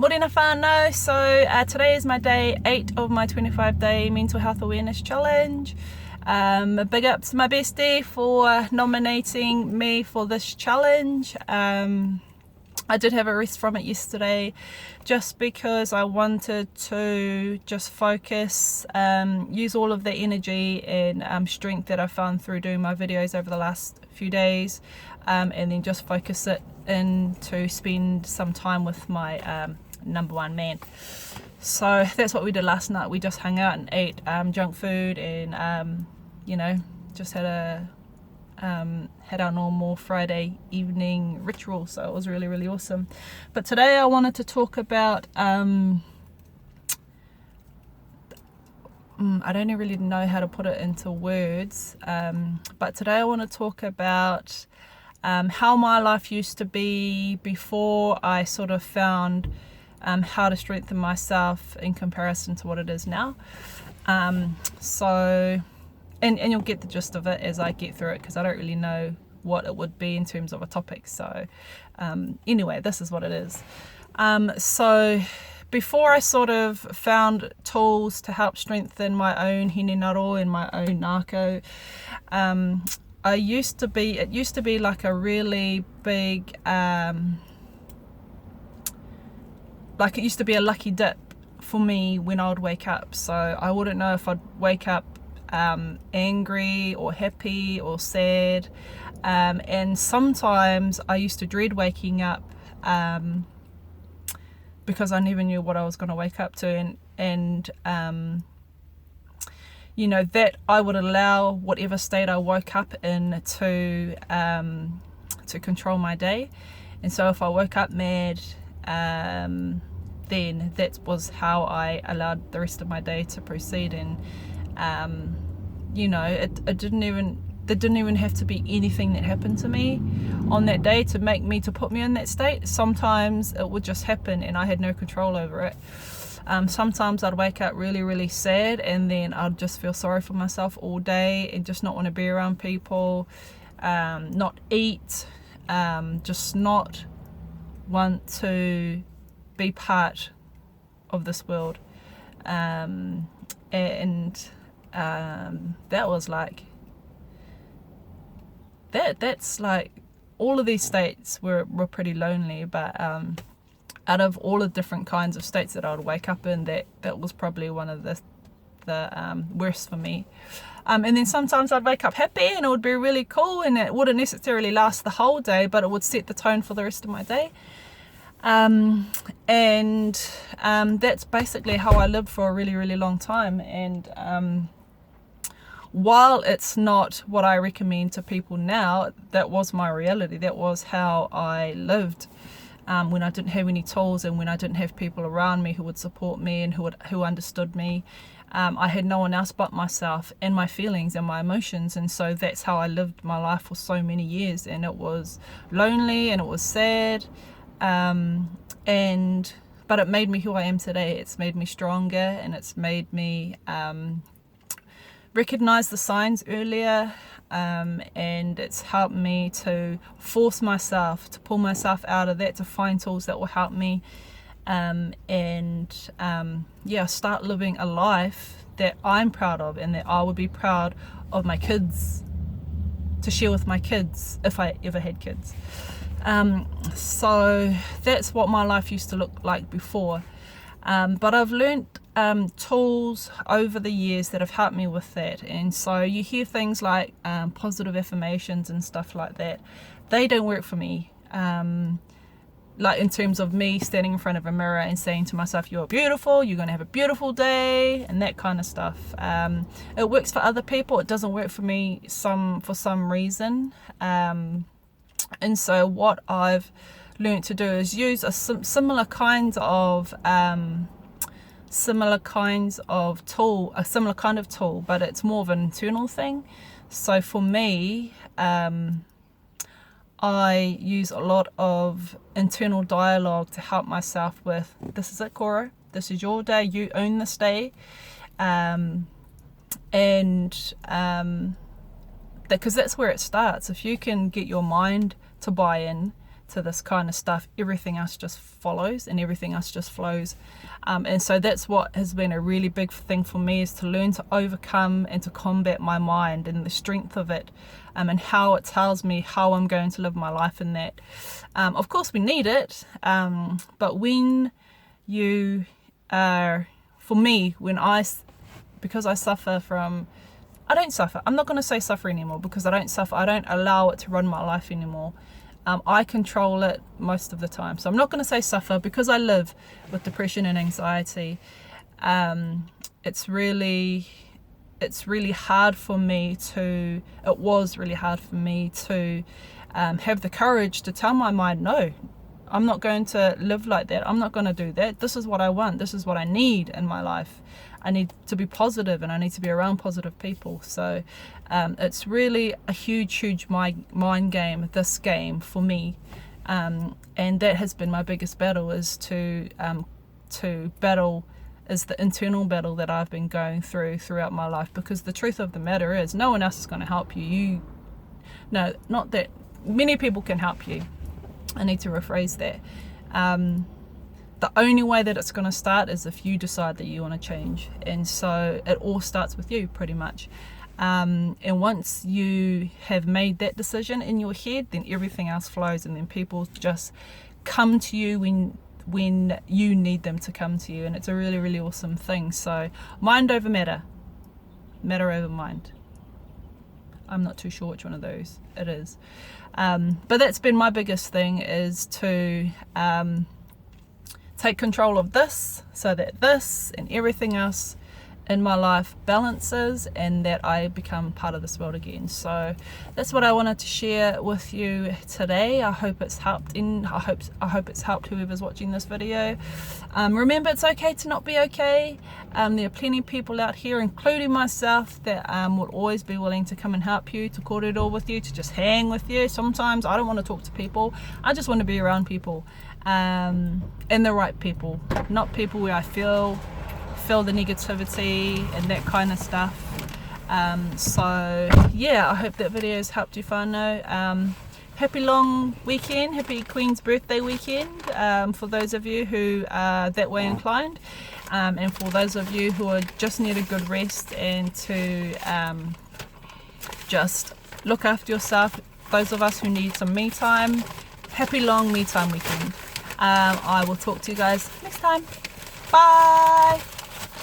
Morena whānau. So today is my day 8 of my 25-day mental health awareness challenge. Big up to my bestie for nominating me for this challenge. I did have a rest from it yesterday just because I wanted to just focus, use all of the energy and strength that I found through doing my videos over the last few days, and then just focus it in to spend some time with my number one man. So that's what we did last night. We just hung out and ate junk food and just had our normal Friday evening ritual. So it was really, really awesome. But today I wanted to talk about I don't really know how to put it into words, but today I want to talk about how my life used to be before I sort of found how to strengthen myself in comparison to what it is now. And you'll get the gist of it as I get through it, because I don't really know what it would be in terms of a topic. So anyway, this is what it is. So before I sort of found tools to help strengthen my own hinenaro and my own nako, it used to be like a really big, like it used to be a lucky dip for me when I would wake up. So I wouldn't know if I'd wake up angry or happy or sad, and sometimes I used to dread waking up because I never knew what I was going to wake up to, and that I would allow whatever state I woke up in to control my day. And so if I woke up mad, then that was how I allowed the rest of my day to proceed. And it didn't even have to be anything that happened to me on that day to put me in that state. Sometimes it would just happen and I had no control over it. Sometimes I'd wake up really, really sad, and then I'd just feel sorry for myself all day and just not want to be around people, not eat, just not want to be part of this world. That was like that's like all of these states were pretty lonely, but out of all the different kinds of states that I would wake up in, that was probably one of the worst for me. And then sometimes I'd wake up happy and it would be really cool, and it wouldn't necessarily last the whole day, but it would set the tone for the rest of my day. That's basically how I lived for a really, really long time. And while it's not what I recommend to people now, that was my reality. That was how I lived when I didn't have any tools and when I didn't have people around me who would support me and who understood me. I had no one else but myself and my feelings and my emotions, and so that's how I lived my life for so many years. And it was lonely and it was sad, but it made me who I am today. It's made me stronger, and it's made me recognize the signs earlier, and it's helped me to force myself, to pull myself out of that, to find tools that will help me, start living a life that I'm proud of and that I would be proud of my kids, to share with my kids if I ever had kids. So that's what my life used to look like before. But I've learned tools over the years that have helped me with that. And so you hear things like positive affirmations and stuff like that. They don't work for me. Like in terms of me standing in front of a mirror and saying to myself, you're beautiful, you're going to have a beautiful day, and that kind of stuff. It works for other people. It doesn't work for me for some reason. And so what I've learned to do is use a similar kind of tool, but it's more of an internal thing. So for me, I use a lot of internal dialogue to help myself with, this is it, Cora, this is your day, you own this day, because that's where it starts. If you can get your mind to buy in to this kind of stuff, everything else just follows and everything else just flows. And so that's what has been a really big thing for me, is to learn to overcome and to combat my mind and the strength of it, and how it tells me how I'm going to live my life in that. Of course we need it, but when you are, for me, because I suffer from, I don't suffer, I'm not going to say suffer anymore, because I don't suffer, I don't allow it to run my life anymore. I control it most of the time. So I'm not going to say suffer, because I live with depression and anxiety. It's really hard for me to, it was really hard for me to have the courage to tell my mind, no, I'm not going to live like that. I'm not going to do that. This is what I want. This is what I need in my life. I need to be positive, and I need to be around positive people. So it's really a huge mind game, this game for me. And that has been my biggest battle, is to battle, is the internal battle that I've been going throughout my life. Because the truth of the matter is, no one else is going to help you. No, not that. Many people can help you. I need to rephrase that. The only way that it's going to start is if you decide that you want to change. And so it all starts with you, pretty much. And once you have made that decision in your head, then everything else flows, and then people just come to you when you need them to come to you. And it's a really awesome thing. So mind over matter, matter over mind. I'm not too sure which one of those it is. But that's been my biggest thing, is to take control of this, so that this and everything else in my life balances, and that I become part of this world again. So that's what I wanted to share with you today. I hope it's helped. I hope it's helped whoever's watching this video. Remember, it's okay to not be okay. There are plenty of people out here, including myself, that will always be willing to come and help you, to korero with you, to just hang with you. Sometimes I don't want to talk to people. I just want to be around people, and the right people, not people where I feel the negativity and that kind of stuff. So yeah, I hope that video has helped you, whānau. Happy long weekend, happy Queen's birthday weekend, for those of you who are that way inclined, and for those of you who are just need a good rest and to just look after yourself. Those of us who need some me time, happy long me time weekend. I will talk to you guys next time. Bye.